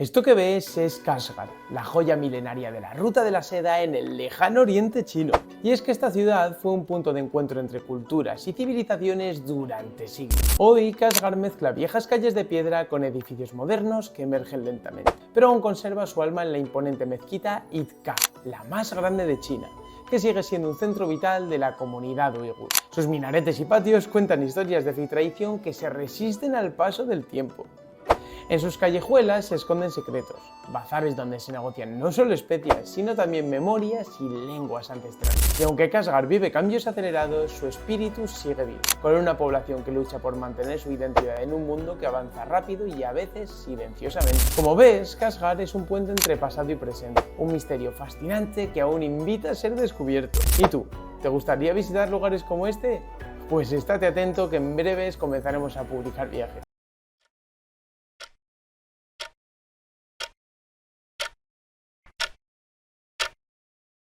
Esto que ves es Kashgar, la joya milenaria de la ruta de la seda en el lejano oriente chino. Y es que esta ciudad fue un punto de encuentro entre culturas y civilizaciones durante siglos. Hoy Kashgar mezcla viejas calles de piedra con edificios modernos que emergen lentamente, pero aún conserva su alma en la imponente mezquita Idka, la más grande de China, que sigue siendo un centro vital de la comunidad uigur. Sus minaretes y patios cuentan historias de fe y tradición que se resisten al paso del tiempo. En sus callejuelas se esconden secretos, bazares donde se negocian no solo especias, sino también memorias y lenguas ancestrales. Y aunque Kashgar vive cambios acelerados, su espíritu sigue vivo, con una población que lucha por mantener su identidad en un mundo que avanza rápido y a veces silenciosamente. Como ves, Kashgar es un puente entre pasado y presente, un misterio fascinante que aún invita a ser descubierto. ¿Y tú? ¿Te gustaría visitar lugares como este? Pues estate atento que en breves comenzaremos a publicar viajes.